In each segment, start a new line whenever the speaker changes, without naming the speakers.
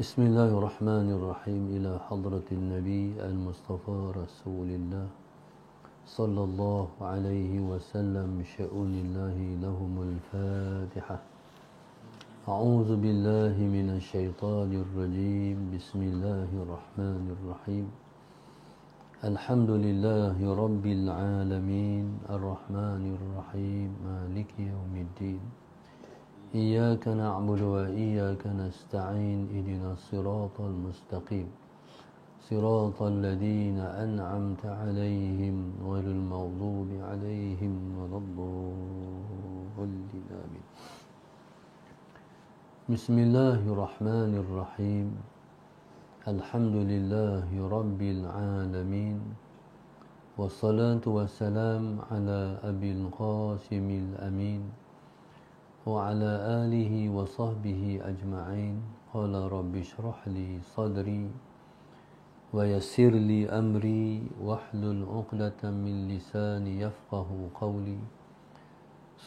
بسم الله الرحمن الرحيم إلى حضرة النبي المصطفى رسول الله صلى الله عليه وسلم بشؤون الله لهم الفاتحة. أعوذ بالله من الشيطان الرجيم. بسم الله الرحمن الرحيم. الحمد لله رب العالمين الرحمن الرحيم مالك يوم الدين. إياك نعبد وإياك نستعين اهدنا الصراط المستقيم صراط الذين أنعمت عليهم غير المغضوب عليهم ولا الضالين آمين. بسم الله الرحمن الرحيم. الحمد لله رب العالمين والصلاة والسلام على أبي القاسم الأمين وعلى آله وصحبه أجمعين. قال رب اشرح لي صدري ويسر لي أمري واحلل عقدة من لساني يفقه قولي.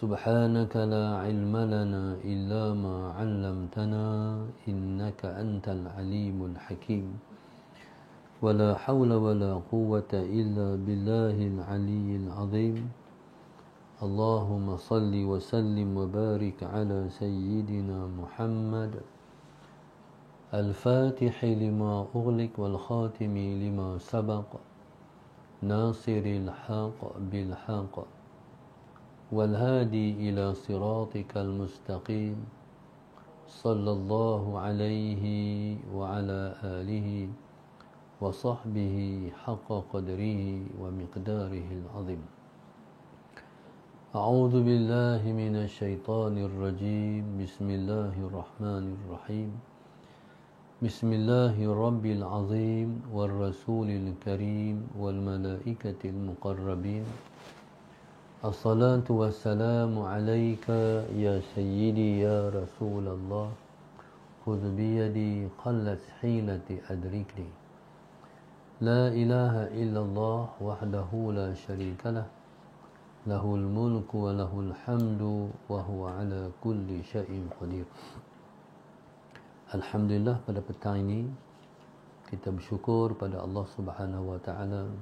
سبحانك لا علم لنا إلا ما علمتنا إنك أنت العليم الحكيم. ولا حول ولا قوة إلا بالله العلي العظيم. اللهم صل وسلم وبارك على سيدنا محمد الفاتح لما أغلق والخاتم لما سبق ناصر الحق بالحق والهادي إلى صراطك المستقيم صلى الله عليه وعلى آله وصحبه حق قدره ومقداره العظيم. أعوذ بالله من الشيطان الرجيم. بسم الله الرحمن الرحيم. بسم الله رب العظيم والرسول الكريم والملائكة المقربين. الصلاة والسلام عليك يا سيدي يا رسول الله. خذ بيدي قلت حيلتي أدركني. لا إله إلا الله وحده لا شريك له له الملك وله الحمد وهو على كل شيء قدير. Alhamdulillah, pada petang ini kita bersyukur pada Allah Subhanahu wa taala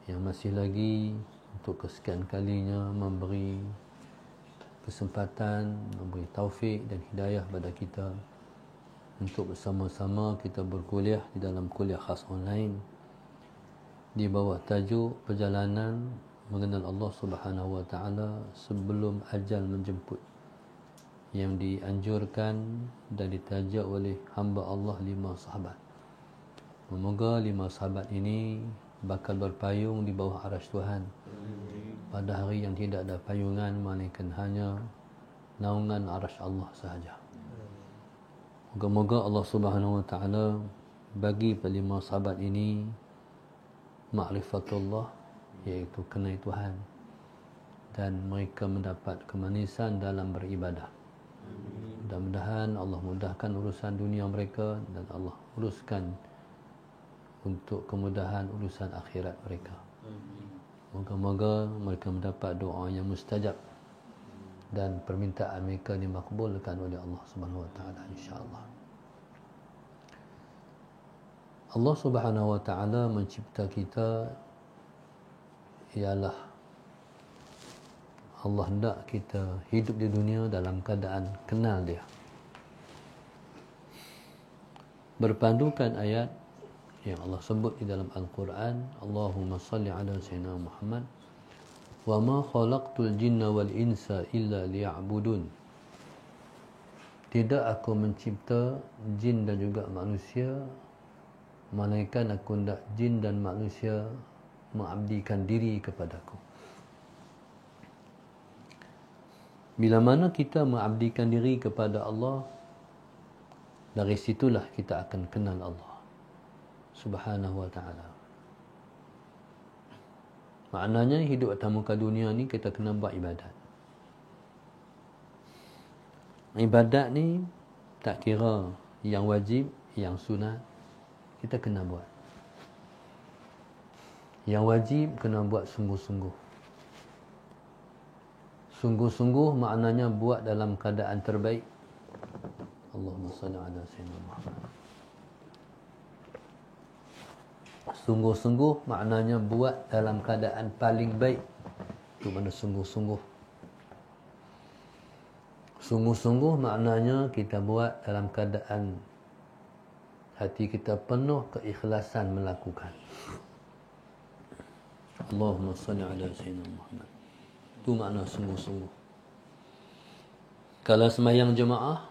yang masih lagi untuk kesekian kalinya memberi kesempatan, memberi taufik dan hidayah pada kita untuk bersama-sama kita berkuliah di dalam kuliah khas online di bawah tajuk perjalanan mengenal Allah Subhanahu wa taala sebelum ajal menjemput, yang dianjurkan dan ditajak oleh hamba Allah 5 sahabat. Semoga 5 sahabat ini bakal berpayung di bawah arasy Tuhan pada hari yang tidak ada payungan melainkan hanya naungan arasy Allah sahaja. Moga-moga Allah Subhanahu wa taala bagi pada 5 sahabat ini ma'rifatullah, iaitu kenal Tuhan, dan mereka mendapat kemanisan dalam beribadah. Mudah-mudahan Allah mudahkan urusan dunia mereka dan Allah uruskan untuk kemudahan urusan akhirat mereka. Moga-moga mereka mendapat doa yang mustajab dan permintaan mereka dimakbulkan oleh Allah Subhanahu wa taala, insya-Allah. Allah Subhanahu wa taala mencipta kita ialah Allah hendak kita hidup di dunia dalam keadaan kenal Dia. Berpandukan ayat yang Allah sebut di dalam Al-Quran, Allahumma salli ala sayyidina Muhammad wa ma khalaqtul jinna wal insa illa liya'budun. Tidak aku mencipta jin dan juga manusia melainkan aku hendak jin dan manusia mengabdikan diri kepadaku. Bila mana kita mengabdikan diri kepada Allah, dari situlah kita akan kenal Allah Subhanahu wa taala. Maknanya hidup atas muka dunia ni kita kena buat ibadat. Ibadat ni tak kira yang wajib, yang sunat, kita kena buat. Yang wajib kena buat sungguh-sungguh. Sungguh-sungguh maknanya buat dalam keadaan terbaik. Allahumma salli ala sayyidina Muhammad. Sungguh-sungguh maknanya buat dalam keadaan paling baik. Itu mana sungguh-sungguh. Sungguh-sungguh maknanya kita buat dalam keadaan hati kita penuh keikhlasan melakukan. Allahumma salli ala sayyidina Muhammad. Itu makna sungguh-sungguh. Kalau sembahyang jemaah,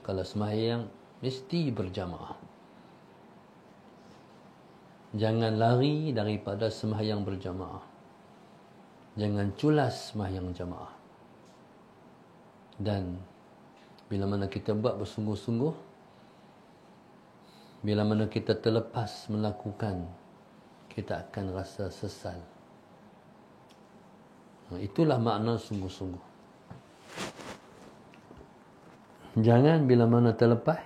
kalau sembahyang mesti berjamaah. Jangan lari daripada sembahyang berjamaah. Jangan culas sembahyang jamaah. Dan bila mana kita buat bersungguh-sungguh, bila mana kita terlepas melakukan, kita akan rasa sesal. Itulah makna sungguh-sungguh. Jangan bila mana terlepas,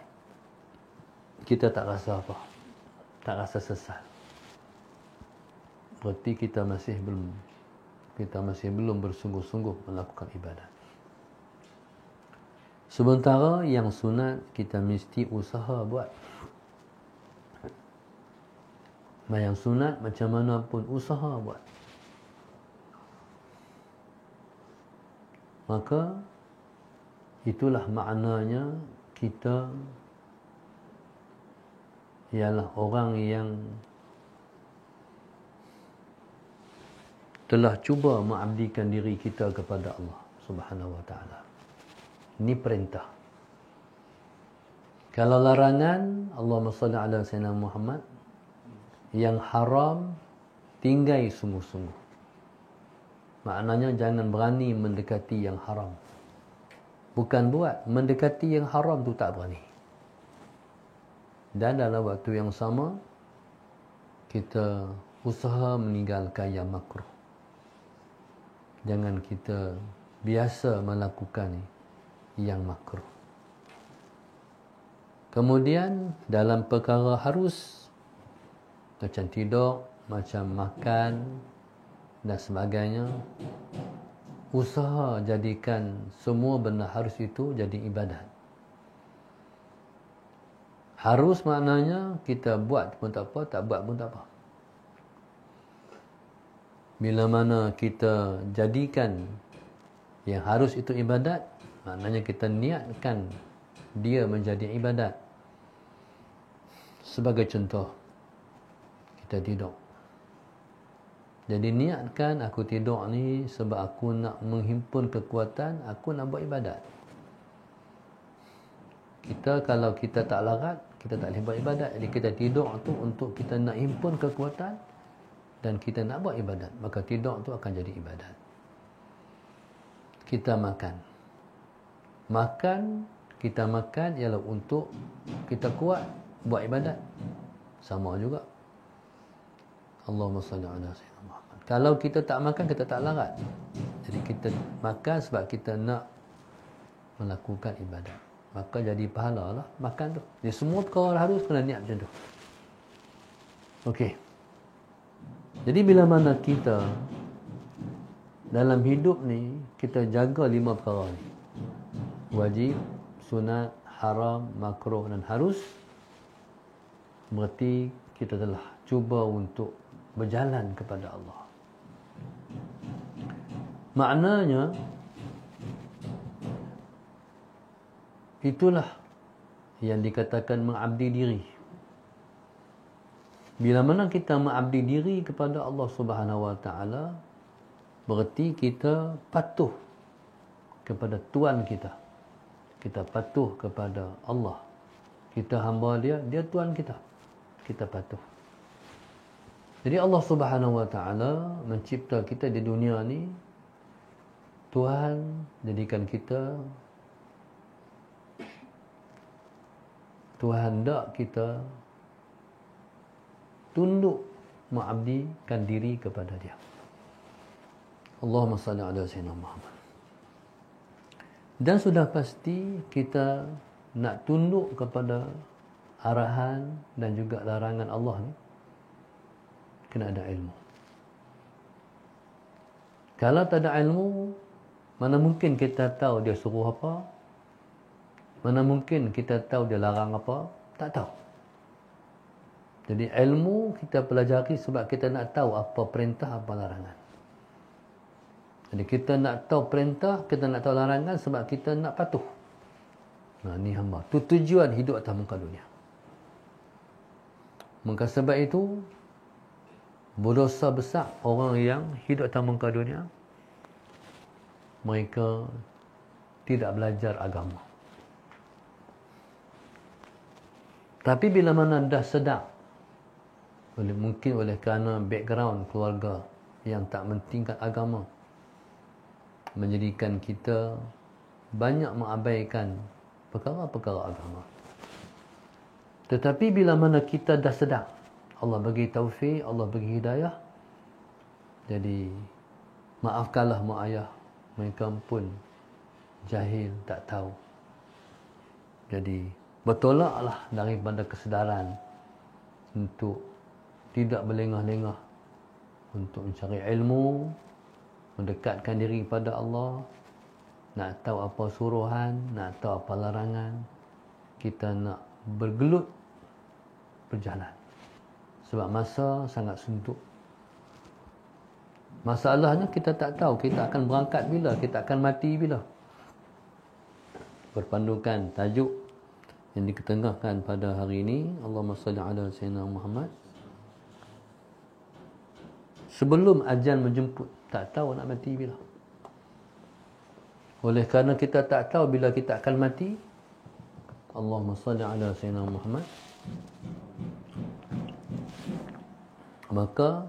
kita tak rasa apa. Tak rasa sesal. Berarti kita masih belum bersungguh-sungguh melakukan ibadat. Sementara yang sunat kita mesti usaha buat. Yang sunat macam mana pun usaha buat. Maka itulah maknanya kita ialah orang yang telah cuba mengabdikan diri kita kepada Allah Subhanahu wa taala. Ini perintah. Kalau larangan, Allahumma salli ala sayyidina Muhammad, yang haram tinggai sungguh-sungguh. Maknanya jangan berani mendekati yang haram. Bukan buat, mendekati yang haram tu tak berani. Dan dalam waktu yang sama, kita usaha meninggalkan yang makruh. Jangan kita biasa melakukan yang makruh. Kemudian dalam perkara harus, macam tidur, macam makan dan sebagainya, usaha jadikan semua benda harus itu jadi ibadat. Harus maknanya kita buat pun tak apa, tak buat pun tak apa. Bila mana kita jadikan yang harus itu ibadat, maknanya kita niatkan dia menjadi ibadat. Sebagai contoh, kita tidur. Jadi niatkan aku tidur ni sebab aku nak menghimpun kekuatan, aku nak buat ibadat. Kalau kita tak larat, kita tak boleh buat ibadat. Jadi kita tidur tu untuk kita nak himpun kekuatan dan kita nak buat ibadat. Maka tidur tu akan jadi ibadat. Kita makan. Kita makan ialah untuk kita kuat buat ibadat. Sama juga. Allahumma salli ala sayyidina Muhammad. Kalau kita tak makan, kita tak larat. Jadi kita makan sebab kita nak melakukan ibadat. Maka jadi pahala lah makan tu. Jadi semua perkara harus kena niat macam tu. Okey. Jadi bila mana kita dalam hidup ni, kita jaga 5 perkara ni. Wajib, sunat, haram, makruh dan harus. Berarti kita telah cuba untuk berjalan kepada Allah. Maknanya, itulah yang dikatakan mengabdi diri. Bila mana kita mengabdi diri kepada Allah Subhanahu wa taala, berarti kita patuh kepada Tuhan kita. Kita patuh kepada Allah. Kita hamba dia, dia Tuhan kita. Kita patuh. Jadi Allah Subhanahu wa taala mencipta kita di dunia ni. Tuhan jadikan kita, Tuhan hendak kita tunduk mengabdikan diri kepada dia. Allahumma salli ala sayyidina Muhammad. Dan sudah pasti kita nak tunduk kepada arahan dan juga larangan Allah ni, kena ada ilmu. Kalau tak ada ilmu, mana mungkin kita tahu dia suruh apa, Mana mungkin kita tahu dia larang apa? Tak tahu. Jadi ilmu kita pelajari sebab kita nak tahu apa perintah, apa larangan. Jadi kita nak tahu perintah, kita nak tahu larangan sebab kita nak patuh. Nah, ni hamba. Itu tujuan hidup atas muka dunia. Maka sebab itu, berdosa besar orang yang hidup atas muka dunia, mereka tidak belajar agama. Tapi bila mana dah sedar, mungkin oleh kerana background keluarga yang tak mentingkat agama, menjadikan kita banyak mengabaikan perkara-perkara agama. Tetapi bila mana kita dah sedar, Allah bagi taufik, Allah bagi hidayah, jadi maafkanlah mak ayah, mereka pun jahil, tak tahu. Jadi bertolaklah daripada kesedaran untuk tidak berlengah-lengah untuk mencari ilmu, mendekatkan diri kepada Allah, nak tahu apa suruhan, nak tahu apa larangan. Kita nak bergelut berjalan. Sebab masa sangat suntuk. Masalahnya kita tak tahu kita akan berangkat bila, kita akan mati bila. Berpandukan tajuk yang diketengahkan pada hari ini, Allahumma salli ala sayyidina Muhammad. Sebelum ajal menjemput, tak tahu nak mati bila. Oleh kerana kita tak tahu bila kita akan mati, Allahumma salli ala sayyidina Muhammad, maka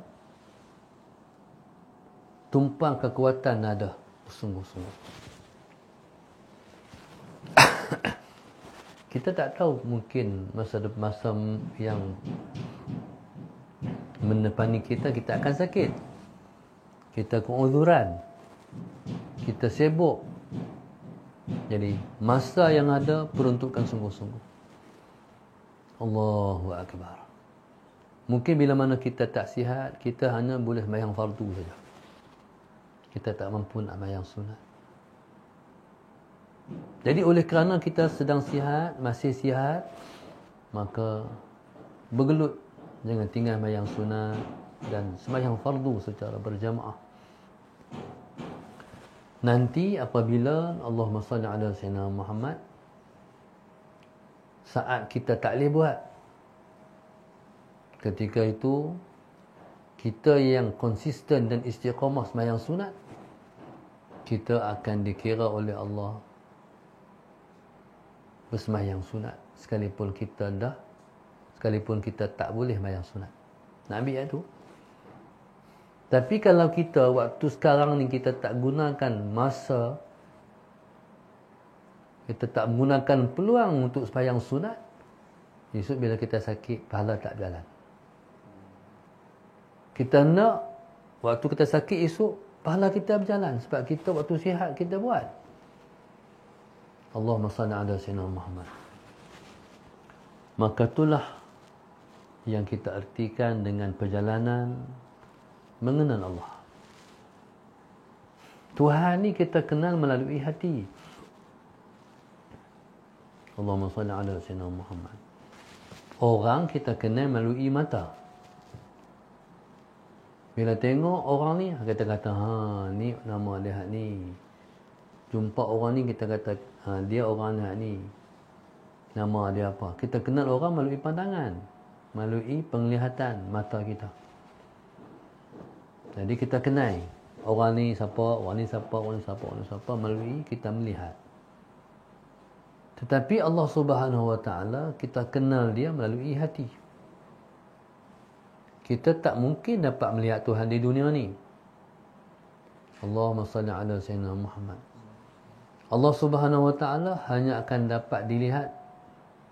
tumpang kekuatan nada sungguh-sungguh. Kita tak tahu, mungkin masa yang menepani kita akan sakit. Kita keuzuran. Kita sibuk. Jadi masa yang ada peruntukkan sungguh-sungguh. Allahu Akbar. Mungkin bila mana kita tak sihat, kita hanya boleh sembahyang fardu saja. Kita tak mampu nak sembahyang sunat. Jadi oleh kerana kita sedang sihat, masih sihat, maka bergelut, jangan tinggal sembahyang sunat dan sembahyang fardu secara berjamaah. Nanti apabila Allahumma salli ala sayyidina Muhammad, saat kita tak boleh buat, ketika itu kita yang konsisten dan istiqamah sembahyang sunat, kita akan dikira oleh Allah bersembahyang sunat sekalipun kita tak boleh sembahyang sunat. Nak ambil ayat tu. Tapi kalau kita waktu sekarang ni kita tak gunakan masa, kita tak menggunakan peluang untuk sembahyang sunat, esok bila kita sakit, pahala tak berjalan. Kita nak waktu kita sakit esok, pahala kita berjalan sebab kita waktu sihat kita buat. Allahumma salli ala sayyidina Muhammad. Maka itulah yang kita artikan dengan perjalanan mengenal Allah. Tuhan ni kita kenal melalui hati. Allahumma salli ala sayyidina Muhammad. Orang kita kenal melalui mata. Bila tengok orang ni, kita kata, ni nama dia ni. Jumpa orang ni, kita kata, dia orang ni. Nama dia apa. Kita kenal orang melalui pandangan. Melalui penglihatan mata kita. Jadi kita kenal orang ni siapa, orang ni siapa, orang ni siapa, orang ni siapa melalui kita melihat. Tetapi Allah Subhanahu Wa Taala kita kenal dia melalui hati. Kita tak mungkin dapat melihat Tuhan di dunia ni. Allahumma salli ala sayyidina Muhammad. Allah Subhanahu Wa Taala hanya akan dapat dilihat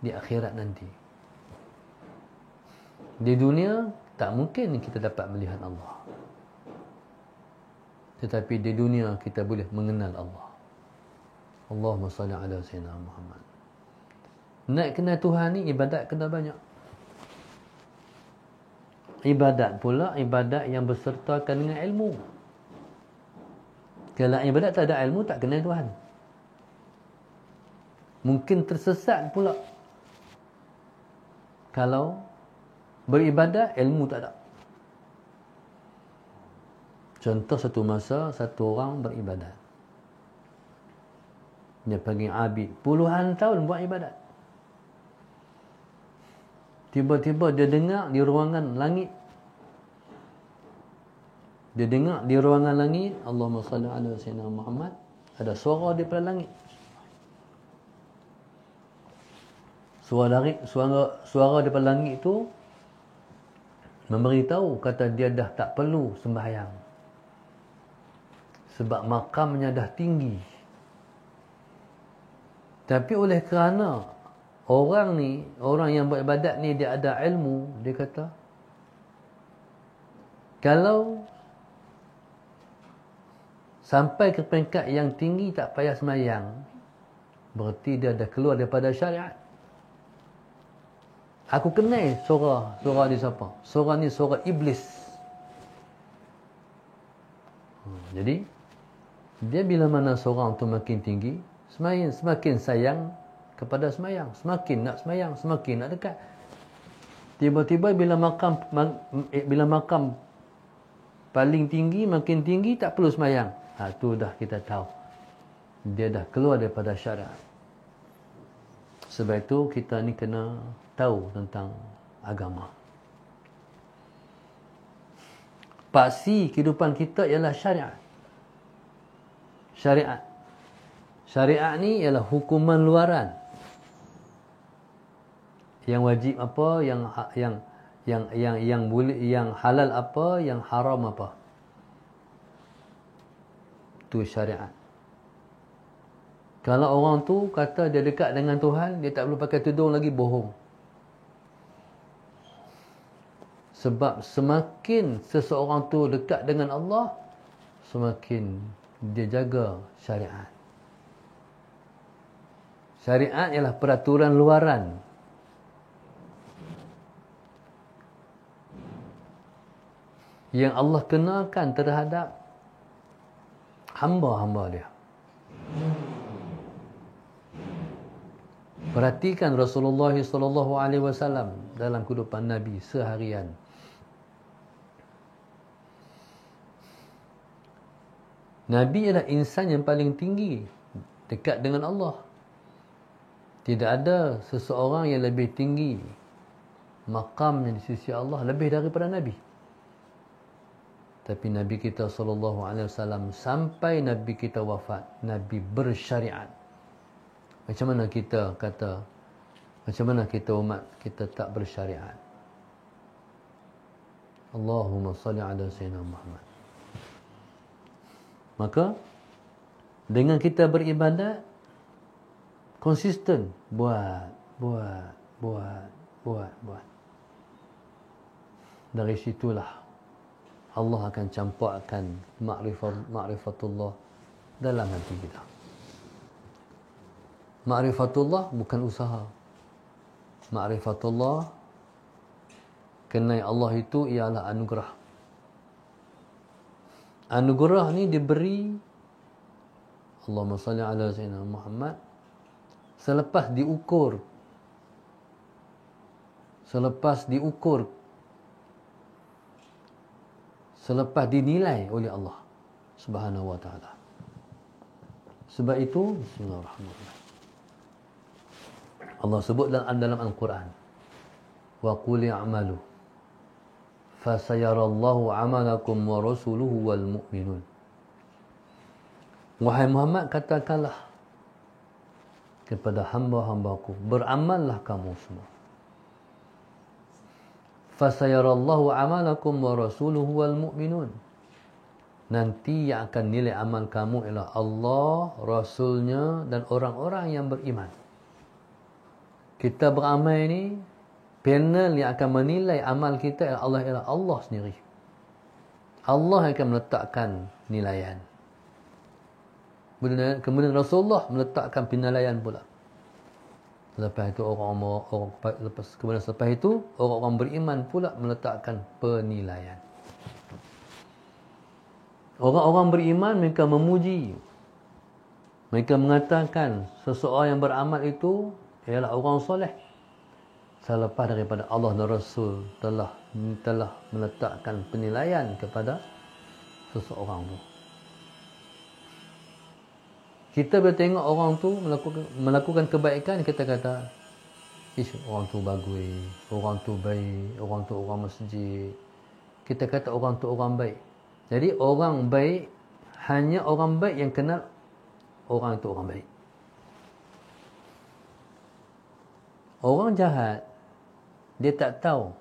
di akhirat nanti. Di dunia tak mungkin kita dapat melihat Allah. Tetapi di dunia kita boleh mengenal Allah. Allahumma salli ala sayyidina Muhammad. Nak kenal Tuhan ni ibadat kena banyak. Ibadat pula ibadat yang bersertakan dengan ilmu. Kalau ibadat tak ada ilmu tak kenal Tuhan. Mungkin tersesat pula kalau beribadat ilmu tak ada. Contoh satu masa satu orang beribadat. Dia pergi abid puluhan tahun buat ibadat. Tiba-tiba dia dengar di ruangan langit. Dia dengar di ruangan langit, Allahumma salli ala sayyidina Muhammad, ada suara daripada langit. Suara daripada langit itu memberitahu, kata dia dah tak perlu sembahyang. Sebab makamnya dah tinggi. Tapi oleh kerana orang yang beribadat ni dia ada ilmu, dia kata, kalau sampai ke peringkat yang tinggi tak payah sembahyang, berarti dia dah keluar daripada syariat. Aku kenal suara ni siapa? Suara ni suara iblis. Jadi dia bila mana seorang tu makin tinggi, semakin sayang kepada sembahyang, semakin nak sembahyang, semakin nak dekat. Tiba-tiba bila makam paling tinggi, makin tinggi, tak perlu sembahyang. Tu dah kita tahu dia dah keluar daripada syariat. Sebab itu kita ni kena tahu tentang agama. Paksi kehidupan kita ialah syariat. Syariat ni ialah hukuman luaran. Yang wajib apa, yang boleh, yang halal apa, yang haram apa. Tu syariat. Kalau orang tu kata dia dekat dengan Tuhan, dia tak perlu pakai tudung lagi, bohong. Sebab semakin seseorang tu dekat dengan Allah, semakin dia jaga syariat. Syariat ialah peraturan luaran. Yang Allah kenakan terhadap hamba-hamba dia. Perhatikan Rasulullah SAW dalam kehidupan Nabi seharian. Nabi adalah insan yang paling tinggi dekat dengan Allah. Tidak ada seseorang yang lebih tinggi makamnya di sisi Allah lebih daripada Nabi. Tapi Nabi kita SAW sampai Nabi kita wafat, Nabi bersyariat. Macam mana kita kata, macam mana kita umat kita tak bersyariat? Allahumma salli ala sayyidina Muhammad. Maka dengan kita beribadat konsisten, buat. Dari situlah Allah akan campakkan ma'rifatullah dalam hati kita. Ma'rifatullah bukan usaha. Ma'rifatullah, kenal Allah itu ialah anugerah. Anugerah ni diberi, Allahumma salli ala sayyidina Muhammad, selepas diukur, selepas dinilai oleh Allah Subhanahu wa ta'ala. Sebab itu, bismillahirrahmanirrahim, Allah sebut dalam Al-Quran, wa qul i'malu fasayarallahu amalakum wa rasuluhu wal mu'minun. Wahai Muhammad, katakanlah kepada hamba-hambaku, beramallah kamu semua. Fasayarallahu amalakum wa rasuluhu wal mu'minun. Nanti yang akan nilai amal kamu ialah Allah, Rasulnya dan orang-orang yang beriman. Kita beramal ni, panel yang akan menilai amal kita ialah Allah sendiri. Allah akan meletakkan nilaian. Kemudian Rasulullah meletakkan penilaian pula. Selepas itu orang-orang beriman pula meletakkan penilaian. Orang-orang beriman mereka memuji Mereka mengatakan seseorang yang beramal itu ialah orang soleh selepas daripada Allah dan Rasul telah meletakkan penilaian kepada seseorang tu. Kita bila tengok orang tu melakukan kebaikan, kita kata, orang tu bagus, orang tu baik, orang tu orang masjid. Kita kata orang tu orang baik. Jadi orang baik, hanya orang baik yang kenal orang itu orang baik. Orang jahat, dia tak tahu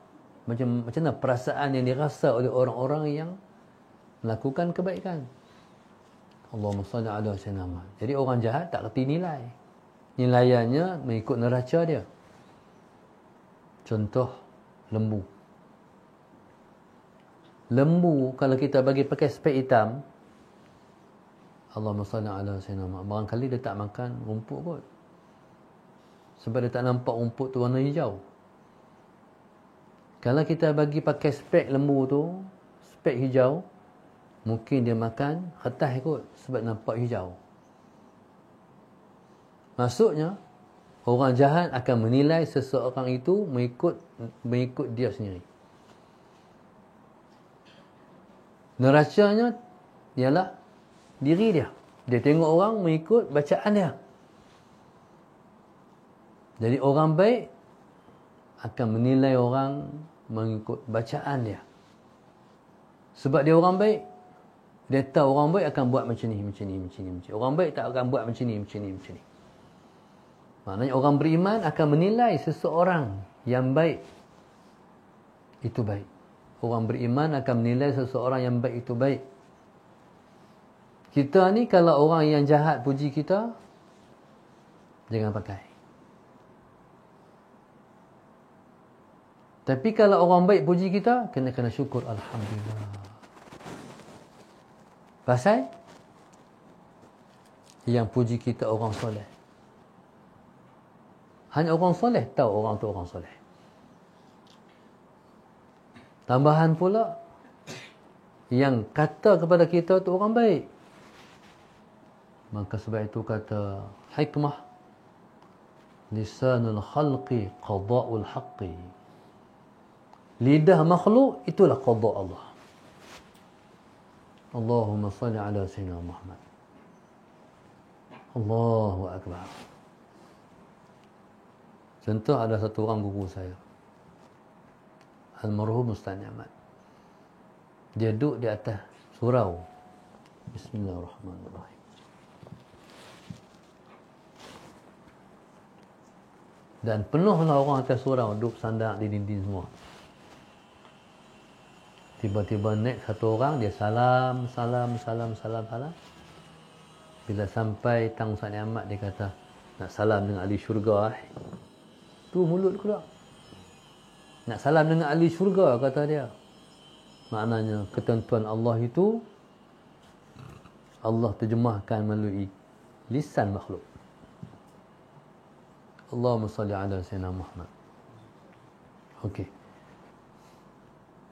macam mana perasaan yang dirasa oleh orang-orang yang melakukan kebaikan. Allahumma salli ala sayyidina Muhammad. Jadi orang jahat tak reti nilai. Nilaiannya mengikut neraca dia. Contoh lembu. Lembu kalau kita bagi pakai spek hitam, Allahumma salli ala sayyidina Muhammad, barangkali dia tak makan rumput kot. Sebab dia tak nampak rumput tu warna hijau. Kalau kita bagi pakai spek lembu tu, spek hijau, mungkin dia makan kertas kot sebab nampak hijau. Maksudnya, orang jahat akan menilai seseorang itu mengikut dia sendiri. Neracanya ialah diri dia. Dia tengok orang mengikut bacaan dia. Jadi orang baik akan menilai orang mengikut bacaan dia. Sebab dia orang baik, dia tahu orang baik akan buat macam ni. Orang baik tak akan buat macam ni. Maknanya orang beriman akan menilai seseorang yang baik itu baik. Orang beriman akan menilai seseorang yang baik itu baik. Kita ni kalau orang yang jahat puji kita, jangan pakai. Tapi kalau orang baik puji kita, kena syukur. Alhamdulillah. Pasal yang puji kita orang soleh. Hanya orang soleh tahu orang tu orang soleh. Tambahan pula, yang kata kepada kita tu orang baik. Maka sebab itu kata hikmah, lisanul khalqi qada'ul haqqi. Lidah makhluk itulah qada' Allah. Allahumma salli ala sayyidina Muhammad. Allahu akbar. Contoh, ada satu orang guru saya, almarhum Ustaz Ni'mat. Dia duduk di atas surau. Bismillahirrahmanirrahim. Dan penuhlah orang atas surau, duduk sandar di dinding semua. Tiba-tiba naik satu orang, dia salam. Bila sampai tang Ustaz Ni'mat, dia kata, nak salam dengan ahli syurga. Tu mulut keluar. Nak salam dengan ahli syurga, kata dia. Maknanya ketentuan Allah itu Allah terjemahkan melalui lisan makhluk. Allahumma salli ala sayyidina Muhammad. Okey.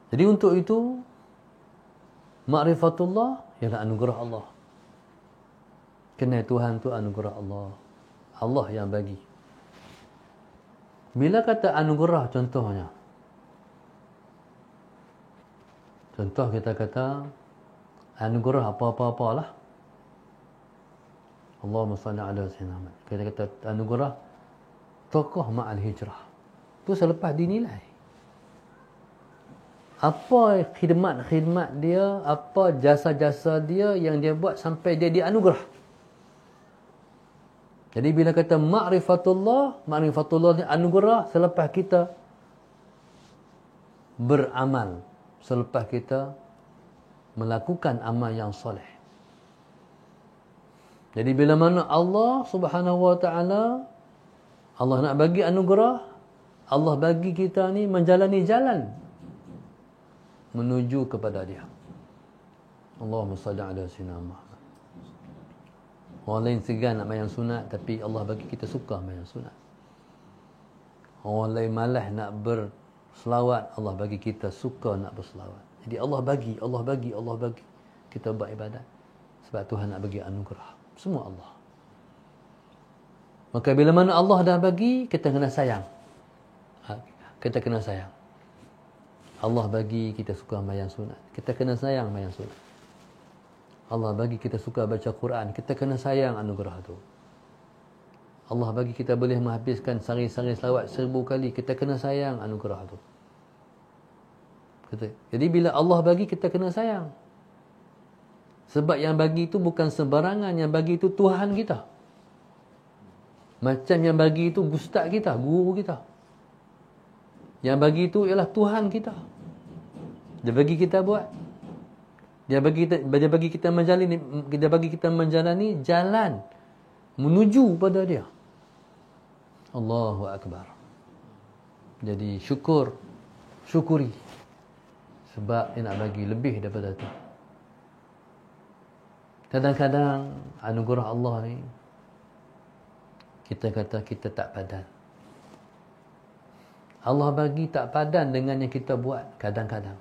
Jadi untuk itu, ma'rifatullah ialah anugerah Allah. Kenal Tuhan tu anugerah Allah. Allah yang bagi. Bila kata anugerah, contohnya, contoh kita kata anugerah apa-apa-apalah. Allahumma salli ala sayyidina Muhammad. Kita kata anugerah tokoh ma'al hijrah. Tu selepas dinilai. Apa khidmat dia, apa jasa-jasa dia yang dia buat sampai dia dianugerah. Jadi bila kata ma'rifatullah ni anugerah selepas kita beramal, selepas kita melakukan amal yang soleh. Jadi bila mana Allah Subhanahu wa ta'ala, Allah nak bagi anugerah, Allah bagi kita ni menjalani jalan menuju kepada dia. Allahumma salli ala sayyidina Muhammad. Orang lain segan nak mayang sunat, tapi Allah bagi kita suka mayang sunat. Orang lain malas nak berselawat, Allah bagi kita suka nak berselawat. Jadi Allah bagi kita buat ibadat. Sebab Tuhan nak bagi anugerah. Semua Allah. Maka bila mana Allah dah bagi, kita kena sayang. Kita kena sayang. Allah bagi, kita suka sembahyang sunat, kita kena sayang sembahyang sunat. Allah bagi kita suka baca Quran, kita kena sayang anugerah tu. Allah bagi kita boleh menghabiskan sehari-hari selawat 1000 kali, kita kena sayang anugerah tu. Jadi bila Allah bagi, kita kena sayang. Sebab yang bagi itu bukan sembarangan, yang bagi itu Tuhan kita. Macam yang bagi itu ustaz kita, guru kita. Yang bagi itu ialah Tuhan kita. Dia bagi kita buat. Dia bagi kita menjalani jalan menuju pada dia. Allahu Akbar. Jadi syukuri. Sebab dia nak bagi lebih daripada itu. Kadang-kadang anugerah Allah ni, kita kata kita tak padan. Allah bagi tak padan dengan yang kita buat kadang-kadang.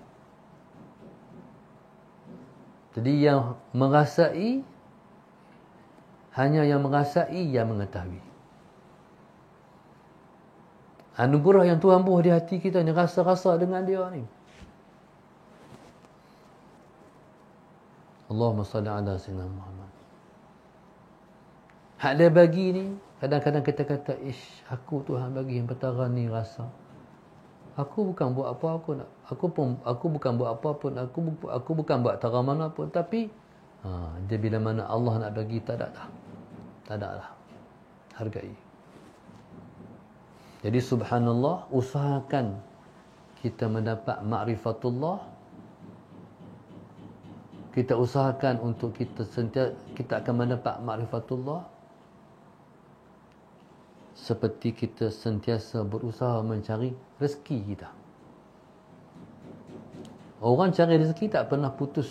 Jadi yang merasai, hanya yang merasai yang mengetahui. Anugerah yang Tuhan buah di hati kita ni, rasa-rasa dengan dia ni. Allahumma salli ala sayyidina Muhammad. Hak dia bagi ni, kadang-kadang kita kata, aku Tuhan bagi yang pertara ni rasa. Aku bukan buat apa aku nak. Aku bukan buat apa pun. Aku bukan buat tara mana pun. Tapi dia bila mana Allah nak bagi, tak ada lah. Hargai. Jadi subhanallah, usahakan kita mendapat ma'rifatullah. Kita usahakan untuk kita akan mendapat ma'rifatullah seperti kita sentiasa berusaha mencari rezeki kita. Orang cari rezeki tak pernah putus.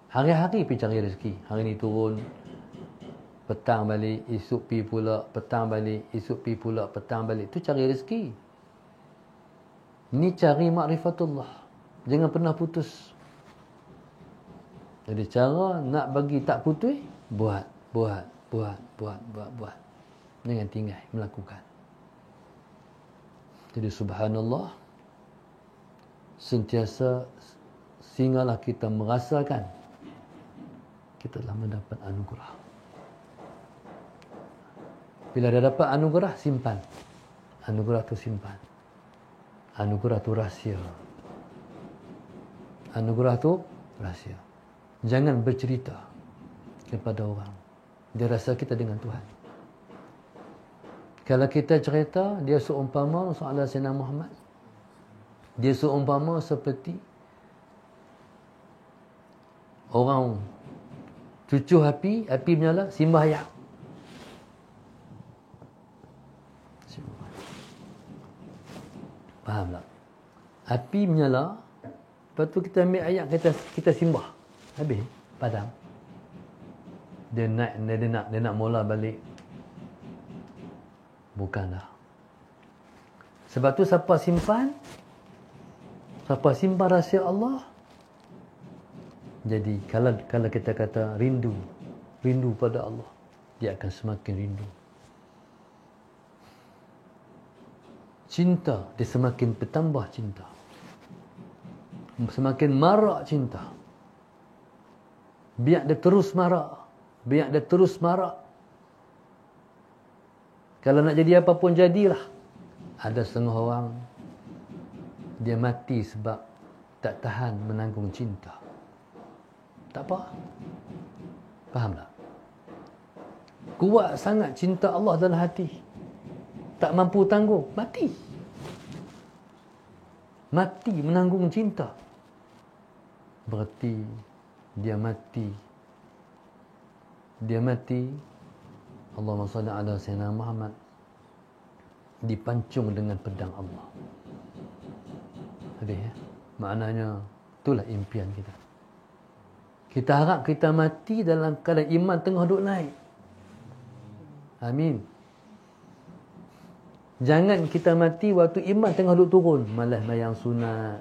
Hari-hari pergi cari rezeki. Hari ni turun, petang balik, esok pergi pula, petang balik, esok pergi pula, petang balik. Itu cari rezeki. Ini cari ma'rifatullah. Jangan pernah putus. Jadi cara nak bagi tak putus, buat. Jangan tinggal melakukan. Jadi subhanallah, sentiasa sehinggalah kita merasakan kita telah mendapat anugerah. Bila dah dapat anugerah, simpan. Anugerah tu simpan. Anugerah tu rahsia. Anugerah tu rahsia. Jangan bercerita kepada orang. Dia rasa kita dengan Tuhan. Kalau kita cerita, dia seumpama soalan Sayyidina Muhammad. Dia seumpama seperti orang cucu api menyala, sembahyang. Faham tak? Api menyala, lepas tu kita ambil ayat, kita simbah. Habis, padam. Dia nak mula balik. Bukanlah. Sebab tu siapa simpan rahsia Allah. Jadi kalau kita kata rindu pada Allah, dia akan semakin rindu. Cinta, dia semakin bertambah cinta. Semakin marak cinta. Biar dia terus marak. Kalau nak jadi apa pun jadilah. Ada setengah orang, dia mati sebab tak tahan menanggung cinta. Tak apa. Faham tak? Kuat sangat cinta Allah dalam hati. Tak mampu tanggung, mati. Mati menanggung cinta. Berarti dia mati. Allahumma salli ala sayyidina Muhammad, dipancung dengan pedang Allah. Habis ya? Maknanya itulah impian kita. Kita harap kita mati dalam keadaan iman tengah duk naik. Amin. Jangan kita mati waktu iman tengah duk turun, malas mayang sunat,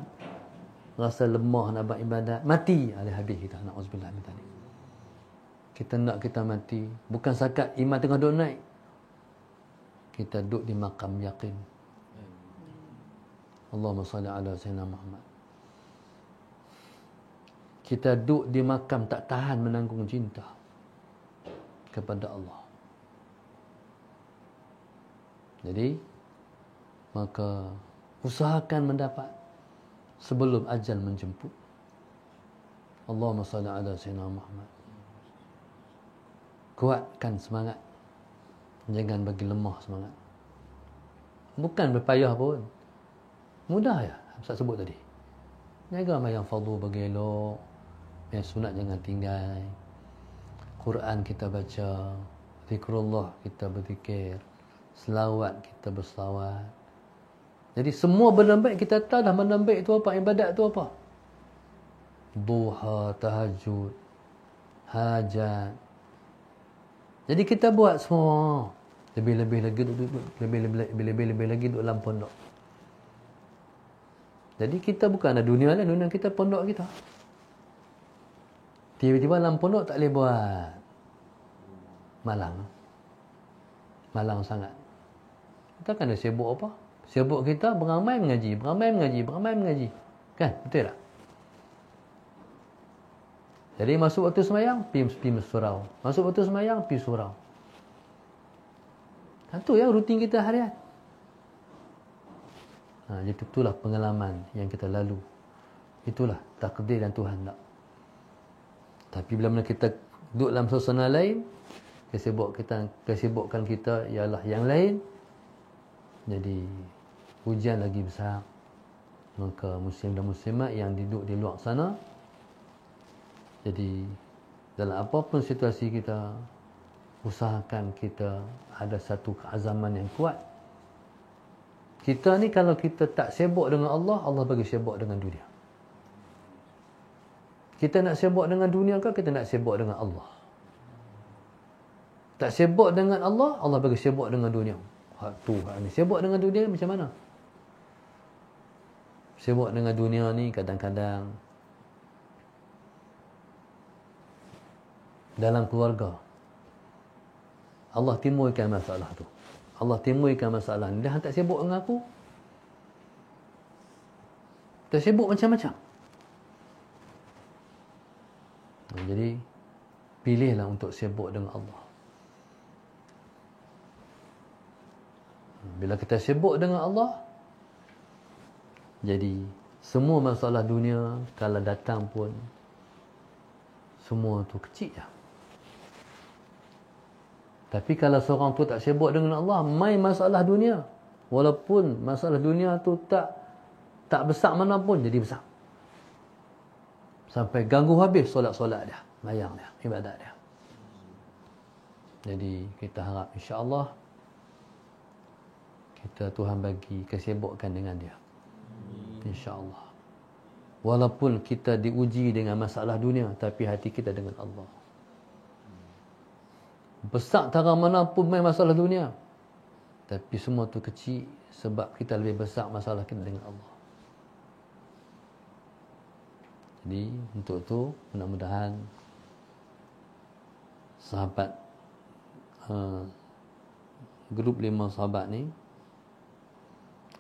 rasa lemah nak buat ibadat, mati habis kita. Nauzubillah min dzalik. Kita nak kita mati. Bukan sakat iman tengah duduk naik. Kita duduk di makam yakin. Allahumma salli ala Sayyidina Muhammad. Kita duduk di makam tak tahan menanggung cinta kepada Allah. Jadi, maka usahakan mendapat sebelum ajal menjemput. Allahumma salli ala Sayyidina Muhammad. Kuatkan semangat. Jangan bagi lemah semangat. Bukan berpayah pun. Mudah ya, Ustaz sebut tadi. Jaga yang fardu bagi elok. Yang sunat jangan tinggal. Quran kita baca. Zikrullah kita berzikir. Selawat kita berselawat. Jadi semua benda baik kita tahu dah benda baik itu apa, ibadat itu apa. Duha, tahajud, hajat. Jadi kita buat semua. Lebih-lebih lagi duduk. Lebih-lebih lagi duduk dalam pondok. Jadi kita bukan ada dunia lain. Dunia kita pondok kita. Tiba-tiba dalam pondok tak boleh buat. Malang. Malang sangat. Kita kan ada sibuk apa? Sibuk kita beramai mengaji. Kan? Betul tak? Jadi masuk waktu semayang, pergi surau. Masuk waktu semayang, pergi surau. Itu yang rutin kita harian. Jadi itulah pengalaman yang kita lalu. Itulah takdir dan Tuhan tak. Tapi bila mana kita duduk dalam suasana lain, kesibukan kita ialah yang lain. Jadi hujan lagi besar. Maka muslim dan muslimat yang duduk di luar sana, jadi dalam apapun situasi kita, usahakan kita ada satu keazaman yang kuat. Kita ni kalau kita tak sibuk dengan Allah, Allah bagi sibuk dengan dunia. Kita nak sibuk dengan dunia ke kita nak sibuk dengan Allah? Tak sibuk dengan Allah, Allah bagi sibuk dengan dunia. Ni sibuk dengan dunia macam mana? Sibuk dengan dunia ni kadang-kadang dalam keluarga Allah timbulkan masalah tu. Allah timbulkan masalah ni. Dah tak sibuk dengan aku. Tak sibuk macam-macam. Jadi pilihlah untuk sibuk dengan Allah. Bila kita sibuk dengan Allah, jadi semua masalah dunia kalau datang pun semua tu kecil je. Tapi kalau seorang tu tak sibuk dengan Allah, main masalah dunia. Walaupun masalah dunia tu tak besar mana pun, jadi besar. Sampai ganggu habis solat-solat dia, mayang dia, ibadat dia. Jadi kita harap insya-Allah kita Tuhan bagi kesibukan dengan dia. Insya-Allah. Walaupun kita diuji dengan masalah dunia, tapi hati kita dengan Allah. Besar tara mana pun main masalah dunia. Tapi semua tu kecil sebab kita lebih besar masalah kita dengan Allah. Jadi untuk tu mudah-mudahan sahabat grup 5 sahabat ni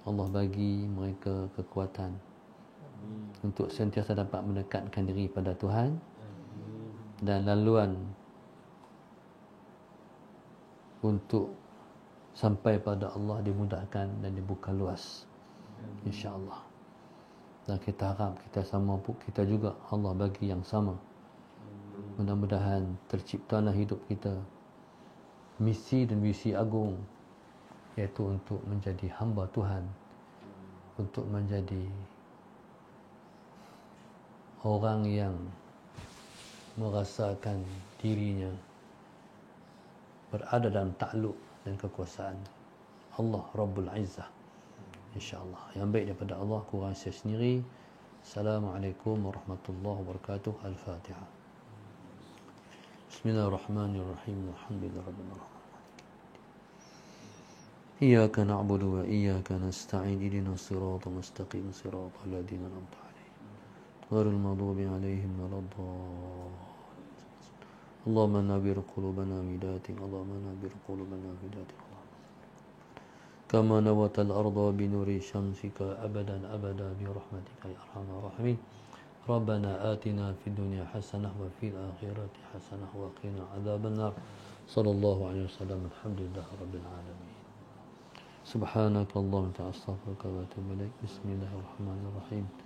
Allah bagi mereka kekuatan untuk sentiasa dapat mendekatkan diri pada Tuhan dan laluan untuk sampai pada Allah dimudahkan dan dibuka luas, insya-Allah. Dan kita harap kita sama pun kita juga Allah bagi yang sama. Mudah-mudahan terciptalah hidup kita misi dan visi agung, iaitu untuk menjadi hamba Tuhan, untuk menjadi orang yang merasakan dirinya berada dalam takluk dan kekuasaan Allah Rabbul Izzah, insya-Allah. Yang baik daripada Allah kurang saya sendiri. Assalamualaikum warahmatullahi wabarakatuh. Al-Fatihah. Bismillahirrahmanirrahim. Alhamdulillahirabbil alamin. Iyyaka na'budu wa iyyaka nasta'in. Ihdinas siratal mustaqim, siratal ladzina an'amta 'alaihim ghairil maghdubi 'alaihim waladdallin. اللهم نبر قلوبنا بهدايتك اللهم نبر قلوبنا بهدايتك كما نورت الأرض بنور شمسك أبدا أبدا برحمتك يا أرحم الراحمين ربنا آتنا في الدنيا حسنة وفي الآخرة حسنة وقنا عذاب النار صلى الله عليه وسلم الحمد لله رب العالمين سبحانك اللهم وبحمدك أستغفرك وأتوب إليك بسم الله الرحمن الرحيم